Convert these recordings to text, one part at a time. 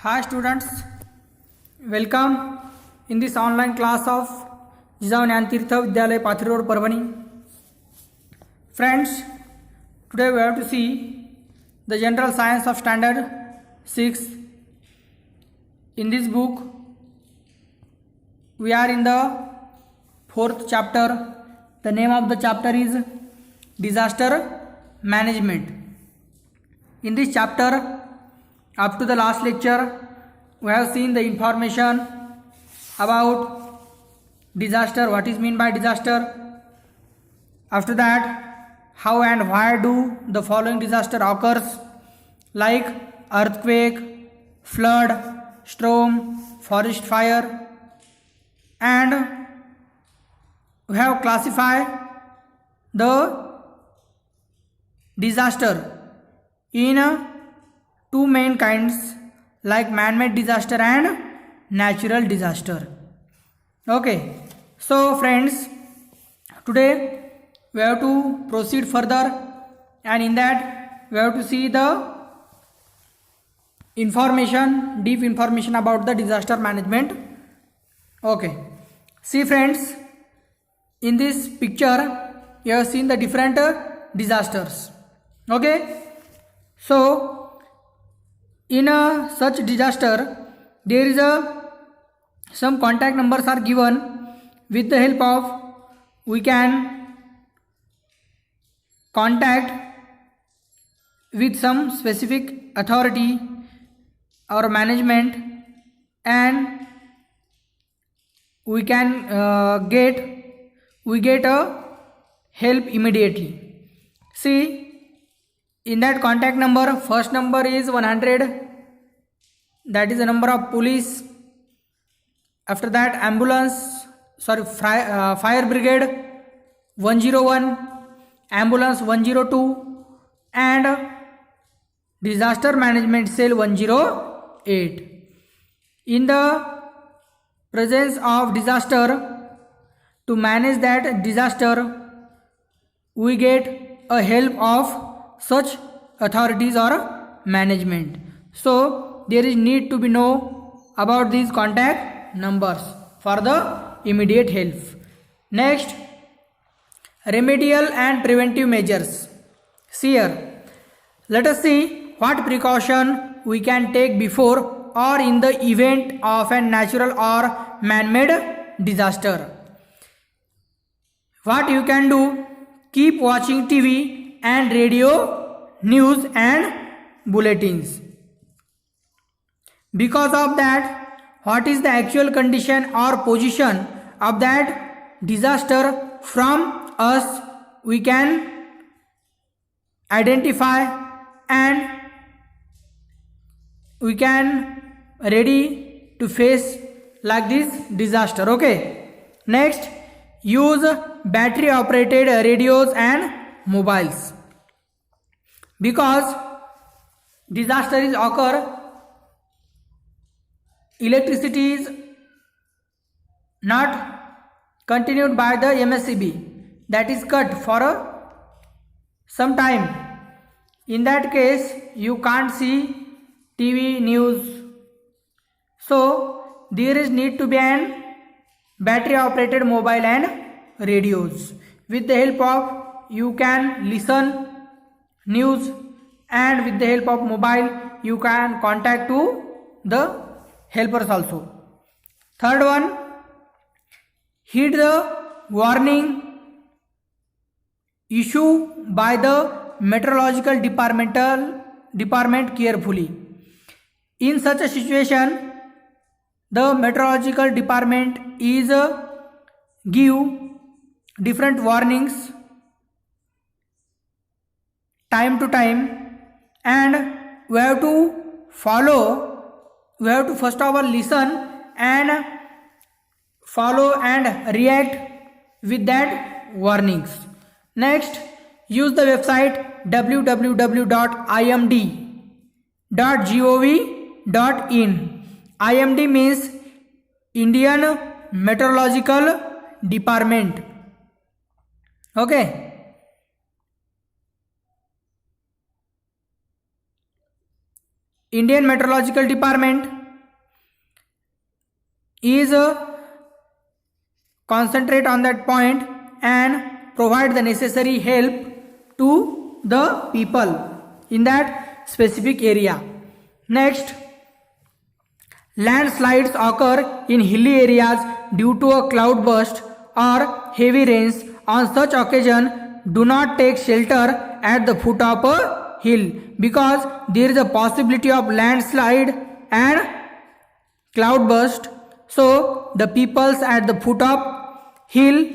Hi students, welcome in this online class of Jijav Jnantirtha Vidyalaya Pathri Road Parvani. Friends, today we have to see the general science of standard 6. In this book we are in the 4th chapter. The name of the chapter is disaster management. In this chapter, up to the last lecture, we have seen the information about disaster, what is meant by disaster. After that, how and why do the following disaster occurs, like earthquake, flood, storm, forest fire, and we have classified the disaster in two main kinds, like man-made disaster and natural disaster. Okay, so friends, today we have to proceed further, and in that we have to see the information, deep information about the disaster management. Okay, see friends, in this picture you have seen the different disasters. Okay, so in a such disaster, there is some contact numbers are given. With the help of we can contact with some specific authority or management, and we can get a help immediately. See, in that contact number, first number is 100, that is the number of police. After that, fire brigade 101, ambulance 102, and disaster management cell 108. In the presence of disaster, to manage that disaster, we get a help of such authorities or management. So there is need to be know about these contact numbers for the immediate help. Next, remedial and preventive measures. See here, let us see what precaution we can take before or in the event of a natural or man-made disaster. What you can do: keep watching TV and radio, news and bulletins. Because of that, what is the actual condition or position of that disaster from us, we can identify and we can ready to face like this disaster. Okay, next, use battery operated radios and mobiles. Because disaster is occur, electricity is not continued by the MSCB, that is cut for some time. In that case, you can't see TV news, so there is need to be an battery operated mobile and radios. With the help of you can listen news, and with the help of mobile you can contact to the helpers also. Third one, heed the warning issued by the meteorological department carefully. In such a situation, the meteorological department is give different warnings time to time, and we have to first of all listen and follow and react with that warnings. Next, use the website www.imd.gov.in. IMD means Indian Meteorological Department. Okay. Indian Meteorological Department is concentrate on that point and provide the necessary help to the people in that specific area. Next, landslides occur in hilly areas due to a cloud burst or heavy rains. On such occasion, do not take shelter at the foot of a hill because there is a possibility of landslide and cloud burst. So the peoples at the foot of hill,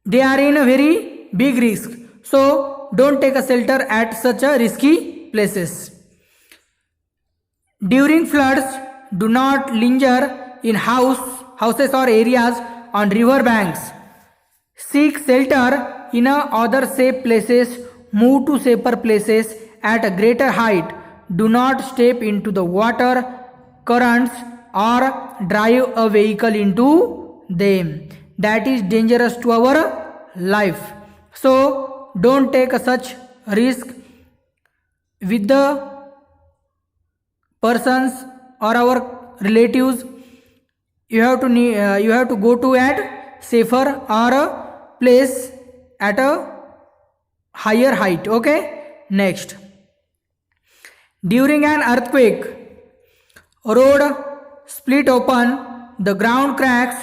they are in a very big risk. So don't take a shelter at such a risky places. During floods, do not linger in houses or areas on river banks. Seek shelter in other safe places. Move to safer places at a greater height. Do not step into the water currents or drive a vehicle into them. That is dangerous to our life. So don't take such risk with the persons or our relatives. You have to go to at safer or a place at a higher height. Okay. Next, during an earthquake, road split open, the ground cracks,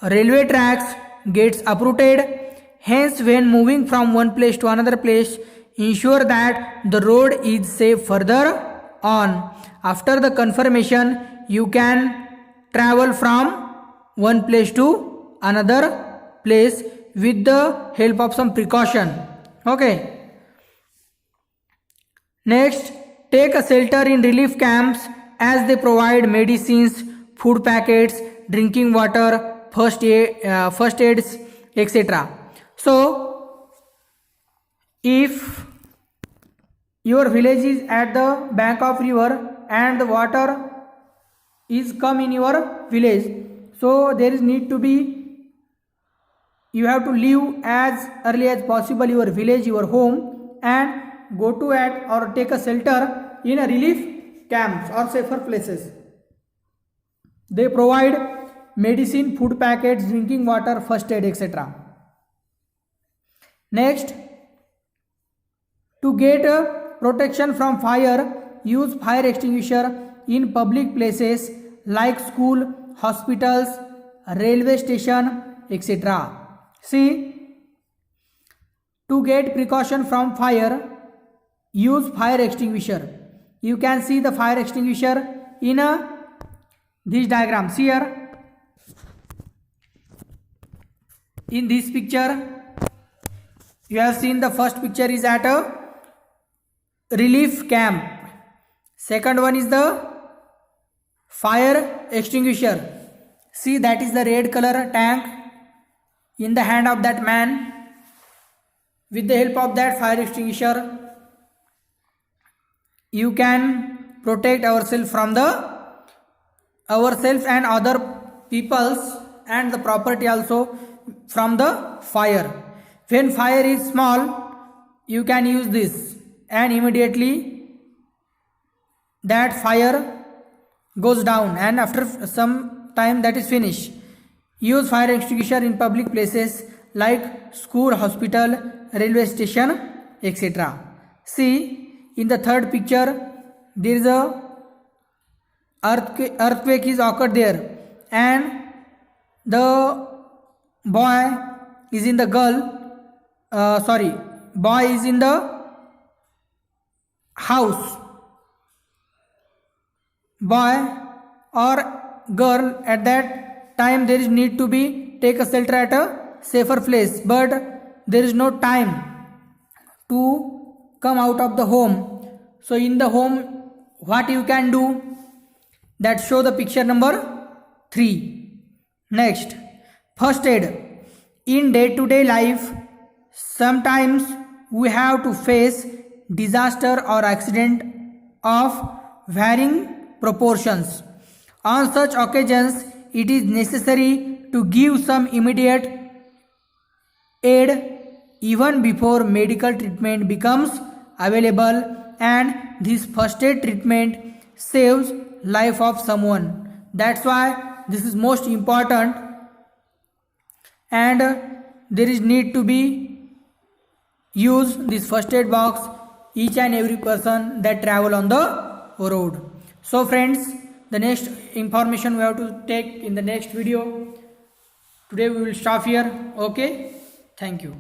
railway tracks gets uprooted. Hence, when moving from one place to another place, ensure that the road is safe further on. After the confirmation, you can travel from one place to another place with the help of some precaution. Okay. Next, take a shelter in relief camps as they provide medicines, food packets, drinking water, first aids, etc. So, if your village is at the bank of river and the water is come in your village, so there is need to be, you have to leave as early as possible your village, your home, and go to at or take a shelter in a relief camps or safer places. They provide medicine, food packets, drinking water, first aid, etc. Next, to get protection from fire, use fire extinguisher in public places like school, hospitals, railway station, etc. See, to get precaution from fire, use fire extinguisher. You can see the fire extinguisher in these diagrams here. In this picture, you have seen the first picture is at a relief camp. Second one is the fire extinguisher. See, that is the red color tank in the hand of that man. With the help of that fire extinguisher, you can protect ourselves from ourselves and other peoples and the property also from the fire. When fire is small, you can use this and immediately that fire goes down, and after some time that is finished. Use fire extinguisher in public places like school, hospital, railway station, etc. See, in the third picture, there is a earthquake is occurred there, and the boy is in the boy is in the house. Boy or girl at that time there is need to be take a shelter at a safer place, but there is no time to come out of the home. So in the home, what you can do, that show the picture number 3. Next, first aid. In day-to-day life, sometimes we have to face disaster or accident of varying proportions. On such occasions, it is necessary to give some immediate aid even before medical treatment becomes available, and this first aid treatment saves life of someone. That's why this is most important, and there is need to be use this first aid box each and every person that travel on the road. So friends, the next information we have to take in the next video. Today we will stop here. Okay, thank you.